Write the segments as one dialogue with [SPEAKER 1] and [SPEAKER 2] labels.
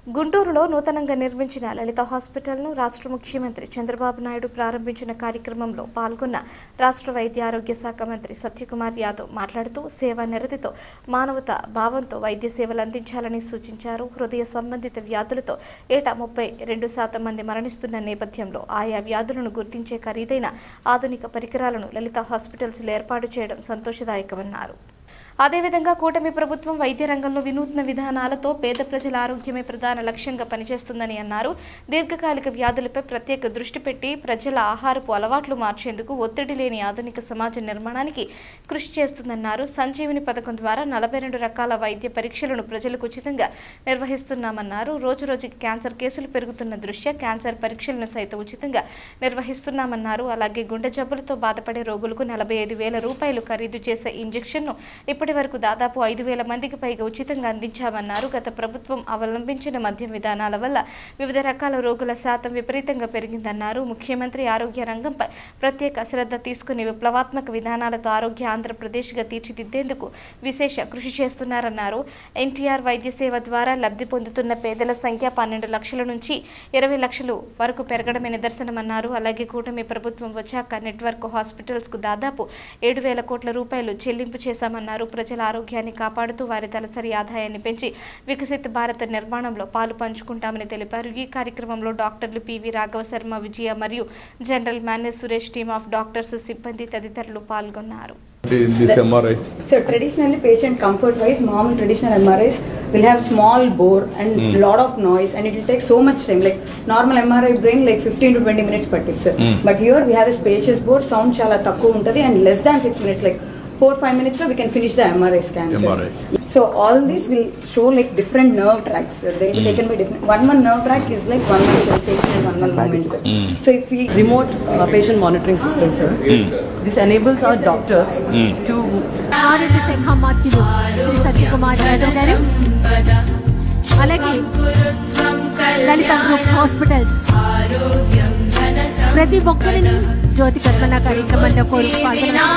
[SPEAKER 1] గుంటూరులో నూతనంగా నిర్మించిన లలిత హాస్పిటల్ను రాష్ట్ర ముఖ్యమంత్రి చంద్రబాబు నాయుడు ప్రారంభించిన కార్యక్రమంలో పాల్గొన్న రాష్ట్ర వైద్య ఆరోగ్య శాఖ మంత్రి సత్యకుమార్ యాదవ్ మాట్లాడుతూ సేవా నిరతితో మానవతా భావంతో వైద్య సేవలు అందించాలని సూచించారు. హృదయ సంబంధిత వ్యాధులతో ఏటా 32% మంది మరణిస్తున్న నేపథ్యంలో ఆయా వ్యాధులను గుర్తించే ఖరీదైన ఆధునిక పరికరాలను లలిత హాస్పిటల్స్లో ఏర్పాటు చేయడం సంతోషదాయకమన్నారు. అదేవిధంగా కూటమి ప్రభుత్వం వైద్య రంగంలో వినూత్న విధానాలతో పేద ప్రజల ఆరోగ్యమే ప్రధాన లక్ష్యంగా పనిచేస్తుందని అన్నారు. దీర్ఘకాలిక వ్యాధులపై ప్రత్యేక దృష్టి పెట్టి ప్రజల ఆహారపు అలవాట్లు మార్చేందుకు ఒత్తిడి లేని ఆధునిక సమాజ నిర్మాణానికి కృషి చేస్తుందన్నారు. సంజీవిని పథకం ద్వారా 42 రకాల వైద్య పరీక్షలను ప్రజలకు ఉచితంగా నిర్వహిస్తున్నామన్నారు. రోజురోజుకి క్యాన్సర్ కేసులు పెరుగుతున్న దృష్ట్యా క్యాన్సర్ పరీక్షలను సైతం ఉచితంగా నిర్వహిస్తున్నామన్నారు. అలాగే గుండె జబ్బులతో బాధపడే రోగులకు 45,000 రూపాయలు ఖరీదు చేసే ఇంజెక్షన్ను ఇప్పటి వరకు దాదాపు 5,000 మందికి పైగా ఉచితంగా అందించామన్నారు. గత ప్రభుత్వం అవలంబించిన మద్యం విధానాల వల్ల వివిధ రకాల రోగుల శాతం విపరీతంగా పెరిగిందన్నారు. ముఖ్యమంత్రి ఆరోగ్య రంగంపై ప్రత్యేక శ్రద్ధ తీసుకుని విప్లవాత్మక విధానాలతో ఆరోగ్య ఆంధ్రప్రదేశ్గా తీర్చిదిద్దేందుకు విశేష కృషి చేస్తున్నారన్నారు. ఎన్టీఆర్ వైద్య సేవ ద్వారా లబ్ధి పొందుతున్న పేదల సంఖ్య 12 లక్షల నుంచి 20 లక్షలు వరకు పెరగడమే నిదర్శనమన్నారు. అలాగే కూటమి ప్రభుత్వం వచ్చాక నెట్వర్క్ హాస్పిటల్స్కు దాదాపు 7,000 కోట్ల రూపాయలు చెల్లింపు చేశామన్నారు. ప్రజల ఆరోగ్యాన్ని కాపాడుతూ వారి తలసరి ఆదాయాన్ని పెంచి వికసిత భారత నిర్మాణంలో పాలు పంచుకుంటామని తెలిపారు. ఈ కార్యక్రమంలో డాక్టర్లు పివి రాఘవ శర్మ, విజయ మరియు general manager Suresh, team of doctors, సిబ్బంది తదితరులు పాల్గొన్నారు.
[SPEAKER 2] So traditionally patient comfort wise, normal traditional MRIs will have small bore and lot of noise and it will take so much time, like normal MRI brain like 15 to 20 minutes pattaks. But here we have a spacious bore, sound chala takku untadi and less than 6 minutes, like 4-5 minutes we can finish the MRI scan. So all this will show like different nerve tracks. They will be taken by different. One nerve track is like one sensation and one moment. So if we
[SPEAKER 3] remote patient monitoring system, sir, this enables our doctors to.
[SPEAKER 4] ఆరోగ్య శాఖ మంత్రులు శ్రీ సత్యకుమార్ యాదవ్ గారు, అలాగే లలిత group hospitals ప్రతి ఒక్కరిని జ్యోతి కల్పన కార్యక్రమంలో కోరుకుంటున్నాం.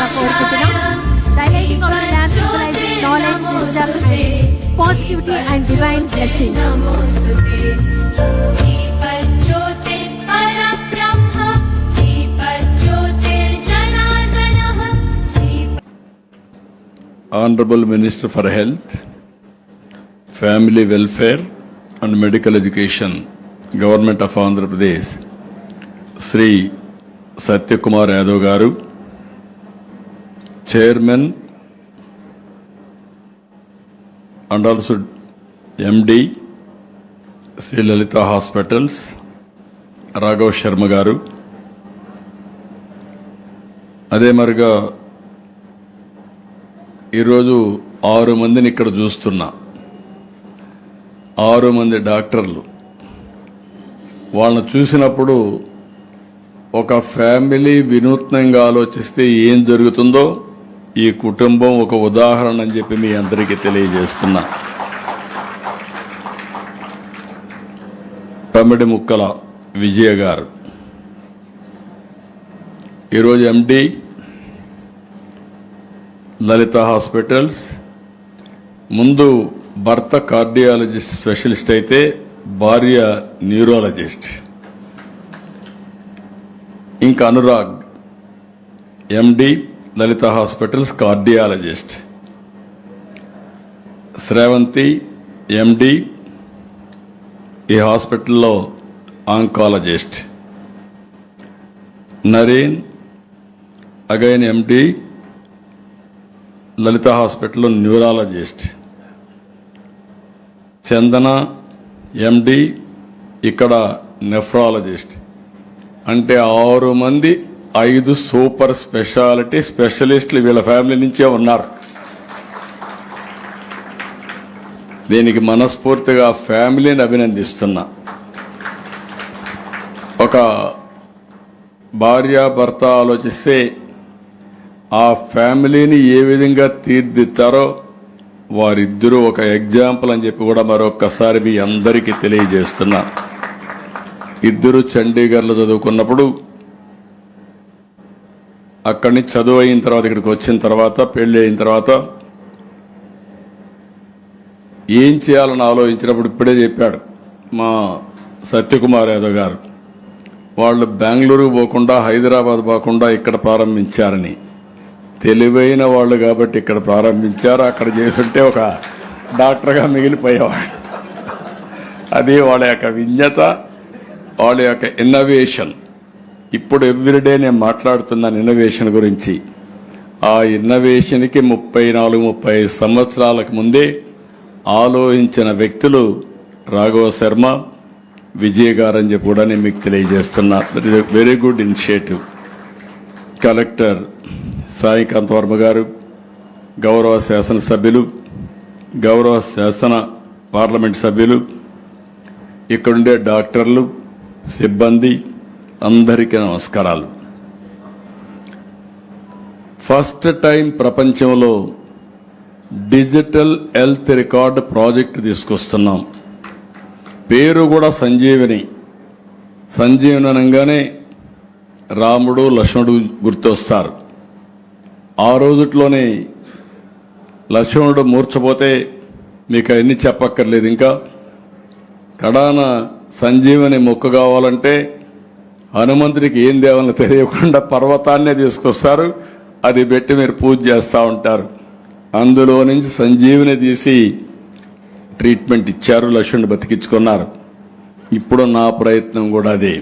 [SPEAKER 4] Dilating of the lamp symbolizing knowledge, wisdom, and positivity and divine blessings.
[SPEAKER 5] Honorable Minister for Health, Family Welfare and Medical Education, Government of Andhra Pradesh, Sri Satyakumar Yadav Garu, Chairman and also MD, Sri Lalita Hospitals, Raghav Sharma Garu, అదే మరిగా ఈరోజు 6 మందిని ఇక్కడ చూస్తున్నా. 6 మంది డాక్టర్లు. వాళ్ళని చూసినప్పుడు ఒక ఫ్యామిలీ వినూత్నంగా ఆలోచిస్తే ఏం జరుగుతుందో ఈ కుటుంబం ఒక ఉదాహరణ అని చెప్పి మీ అందరికీ తెలియజేస్తున్నా. తమిడి ముక్కల విజయ గారు ఈరోజు ఎండి లలిత హాస్పిటల్స్. ముందు భర్త కార్డియాలజిస్ట్ స్పెషలిస్ట్ అయితే భార్య న్యూరాలజిస్ట్. ఇంకా అనురాగ్ ఎండి లలిత హాస్పిటల్స్ కార్డియాలజిస్ట్. శ్రావంతి ఎండి ఈ హాస్పిటల్లో ఆంకాలజిస్ట్. నరేన్ అగైన్ ఎండి లలిత హాస్పిటల్లో న్యూరాలజిస్ట్. చందన ఎండి ఇక్కడ నెఫ్రాలజిస్ట్. అంటే 6 మంది 5 సూపర్ స్పెషాలిటీ స్పెషలిస్టులు వీళ్ళ ఫ్యామిలీ నుంచే ఉన్నారు. దీనికి మనస్ఫూర్తిగా ఫ్యామిలీని అభినందిస్తున్నా. ఒక భార్యాభర్త ఆలోచిస్తే ఆ ఫ్యామిలీని ఏ విధంగా తీర్దిద్దారో వారిద్దరూ ఒక ఎగ్జాంపుల్ అని చెప్పి కూడా మరొక్కసారి మీ అందరికీ తెలియజేస్తున్నా. ఇద్దరు చండీగఢ్లో చదువుకున్నప్పుడు అక్కడి నుంచి చదువు అయిన తర్వాత ఇక్కడికి వచ్చిన తర్వాత పెళ్లి అయిన తర్వాత ఏం చేయాలని ఆలోచించినప్పుడు ఇప్పుడే చెప్పాడు, మా సత్యకుమార్ యాదవ్ గారు వాళ్ళు బెంగళూరు పోకుండా హైదరాబాద్ పోకుండా ఇక్కడ ప్రారంభించారని. తెలివైన వాళ్ళు కాబట్టి ఇక్కడ ప్రారంభించారు. అక్కడ చేసుంటే ఒక డాక్టర్గా మిగిలిపోయేవాడు. అది వాళ్ళ యొక్క విజ్ఞత, వాళ్ళ యొక్క ఇన్నోవేషన్. ఇప్పుడు ఎవ్రీడే నేను మాట్లాడుతున్నాను ఇన్నోవేషన్ గురించి. ఆ ఇన్నోవేషన్కి 34-35 సంవత్సరాలకు ముందే ఆలోచించిన వ్యక్తులు రాఘవ శర్మ, విజయ్ గారు అని చెప్పి కూడా నేను మీకు తెలియజేస్తున్నా. That is very good initiative. Collector Saikanth Varma గారు, గౌరవ శాసనసభ్యులు, గౌరవ శాసన పార్లమెంట్ సభ్యులు, ఇక్కడుండే డాక్టర్లు, సిబ్బంది అందరికీ నమస్కారాలు. ఫస్ట్ టైం ప్రపంచంలో డిజిటల్ హెల్త్ రికార్డ్ ప్రాజెక్ట్ తీసుకొస్తున్నాం. పేరు కూడా సంజీవని. సంజీవని అనగానే రాముడు లక్ష్మణుడు గుర్తొస్తారు. ఆ రోజుట్లోనే లక్ష్మణుడు మూర్ఛపోతే మీకు అన్ని చెప్పక్కర్లేదు. ఇంకా కడాన సంజీవని మొక్క కావాలంటే హనుమంతుడికి ఏం దేవాలని తెలియకుండా పర్వతాన్నే తీసుకొస్తారు. అది పెట్టి మీరు పూజ చేస్తూ ఉంటారు. అందులో నుంచి సంజీవని తీసి ట్రీట్మెంట్ ఇచ్చారు, లక్ష్మణుడు బతికించుకున్నారు. ఇప్పుడు నా ప్రయత్నం కూడా అదే.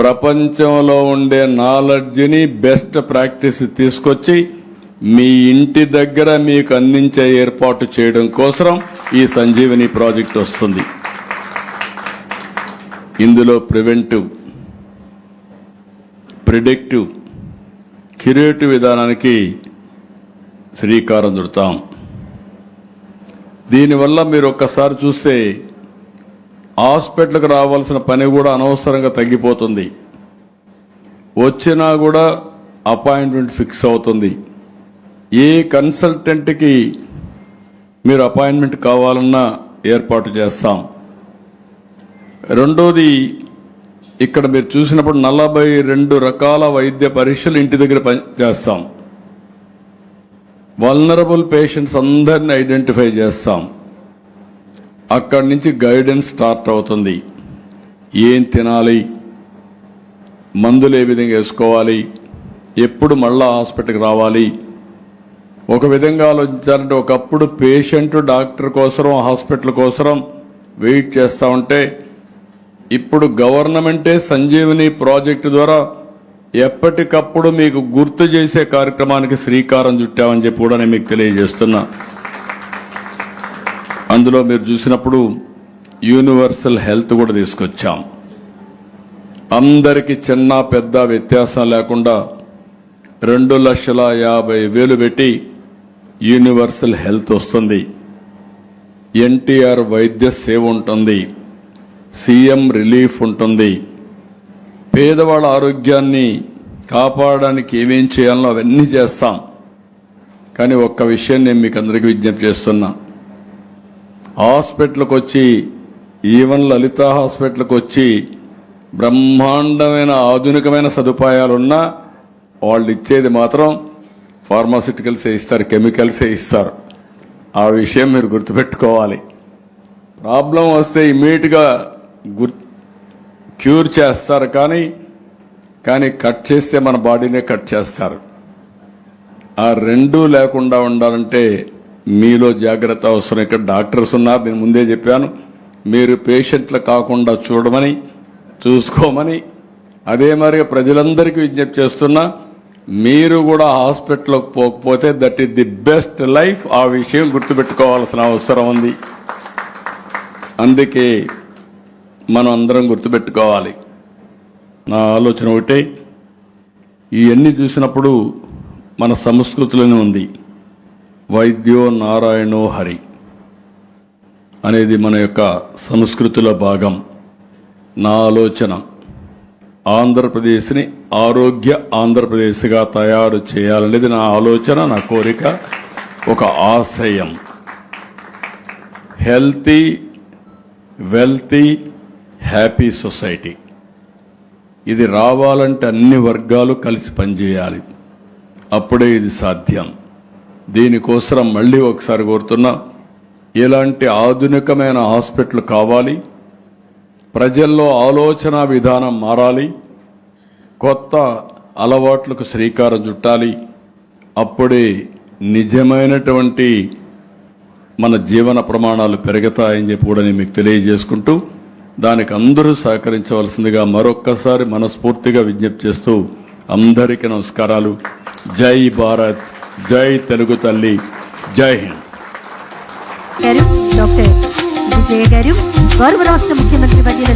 [SPEAKER 5] ప్రపంచంలో ఉండే నాలెడ్జ్ని, బెస్ట్ ప్రాక్టీస్ తీసుకొచ్చి మీ ఇంటి దగ్గర మీకు అందించే ఏర్పాటు చేయడం కోసం ఈ సంజీవని ప్రాజెక్ట్ వస్తుంది. ఇందులో ప్రివెంటివ్, ప్రిడిక్టివ్, క్యూరేటివ్ విధానానికి శ్రీకారం చుడతాం. దీనివల్ల మీరు ఒక్కసారి చూస్తే హాస్పిటల్కి రావాల్సిన పని కూడా అనవసరంగా తగ్గిపోతుంది. వచ్చినా కూడా అపాయింట్మెంట్ ఫిక్స్ అవుతుంది. ఏ కన్సల్టెంట్కి మీరు అపాయింట్మెంట్ కావాలన్నా ఏర్పాటు చేస్తాం. రెండోది, ఇక్కడ మీరు చూసినప్పుడు 42 రకాల వైద్య పరీక్షలు ఇంటి దగ్గర చేస్తాం. వల్నరబుల్ పేషెంట్స్ అందరిని ఐడెంటిఫై చేస్తాం. అక్కడి నుంచి గైడెన్స్ స్టార్ట్ అవుతుంది. ఏం తినాలి, మందులు ఏ విధంగా వేసుకోవాలి, ఎప్పుడు మళ్ళా హాస్పిటల్కి రావాలి. ఒక విధంగా ఆలోచించాలంటే ఒకప్పుడు పేషెంట్ డాక్టర్ కోసం, హాస్పిటల్ కోసం వెయిట్ చేస్తూ ఉంటే ఇప్పుడు గవర్నమెంటే సంజీవని ప్రాజెక్టు ద్వారా ఎప్పటికప్పుడు మీకు గుర్తు చేసే కార్యక్రమానికి శ్రీకారం చుట్టామని చెప్పి కూడా నేను మీకు తెలియజేస్తున్నా. అందులో మీరు చూసినప్పుడు యూనివర్సల్ హెల్త్ కూడా తీసుకొచ్చాం. అందరికీ చిన్న పెద్ద వ్యత్యాసం లేకుండా 2,50,000 పెట్టి యూనివర్సల్ హెల్త్ వస్తుంది. ఎన్టీఆర్ వైద్య సేవ ఉంటుంది, సీఎం రిలీఫ్ ఉంటుంది. పేదవాళ్ళ ఆరోగ్యాన్ని కాపాడడానికి ఏమేం చేయాలో అవన్నీ చేస్తాం. కానీ ఒక్క విషయం నేను మీకు అందరికీ విజ్ఞప్తి చేస్తున్నా. హాస్పిటల్కి వచ్చి, ఈవెన్ లలిత హాస్పిటల్కి వచ్చి బ్రహ్మాండమైన ఆధునికమైన సదుపాయాలున్నా వాళ్ళు ఇచ్చేది మాత్రం ఫార్మాస్యూటికల్సే ఇస్తారు, కెమికల్సే ఇస్తారు. ఆ విషయం మీరు గుర్తుపెట్టుకోవాలి. ప్రాబ్లం వస్తే ఇమ్మీడియట్గా క్యూర్ చేస్తారు, కానీ కట్ చేస్తే మన బాడీనే కట్ చేస్తారు. ఆ రెండూ లేకుండా ఉండాలంటే మీలో జాగ్రత్త అవసరం. ఇక్కడ డాక్టర్స్ ఉన్నారు, నేను ముందే చెప్పాను, మీరు పేషెంట్లు కాకుండా చూసుకోమని. అదే మరి ప్రజలందరికీ విజ్ఞప్తి చేస్తున్నా, మీరు కూడా హాస్పిటల్కి పోకపోతే that is the best life. ఆ విషయం గుర్తుపెట్టుకోవాల్సిన అవసరం ఉంది. అందుకే మనం అందరం గుర్తుపెట్టుకోవాలి. నా ఆలోచన ఒకటే, ఇవన్నీ చూసినప్పుడు మన సంస్కృతిలోనే ఉంది, వైద్యో నారాయణో హరి అనేది మన యొక్క సంస్కృతిలో భాగం. నా ఆలోచన ఆంధ్రప్రదేశ్ని ఆరోగ్య ఆంధ్రప్రదేశ్గా తయారు చేయాలనేది నా ఆలోచన, నా కోరిక, ఒక ఆశయం. Healthy, wealthy, happy society. ఇది రావాలంటే అన్ని వర్గాలు కలిసి పనిచేయాలి. అప్పుడే ఇది సాధ్యం. దీనికోసం మళ్ళీ ఒకసారి కోరుతున్నా, ఇలాంటి ఆధునికమైన హాస్పిటల్ కావాలి. ప్రజల్లో ఆలోచన విధానం మారాలి, కొత్త అలవాట్లకు శ్రీకారం చుట్టాలి. అప్పుడే నిజమైనటువంటి మన జీవన ప్రమాణాలు పెరుగుతాయని చెప్పి కూడా నేను మీకు తెలియజేసుకుంటూ దానికి అందరూ సహకరించవలసిందిగా మరొక్కసారి మనస్ఫూర్తిగా విజ్ఞప్తి చేస్తూ అందరికీ నమస్కారాలు. జై భారత్, జై తెలుగు తల్లి, జై హింద్.
[SPEAKER 4] డాక్టర్ విజయ గారు గౌరవ రాష్ట్ర ముఖ్యమంత్రి వర్యులు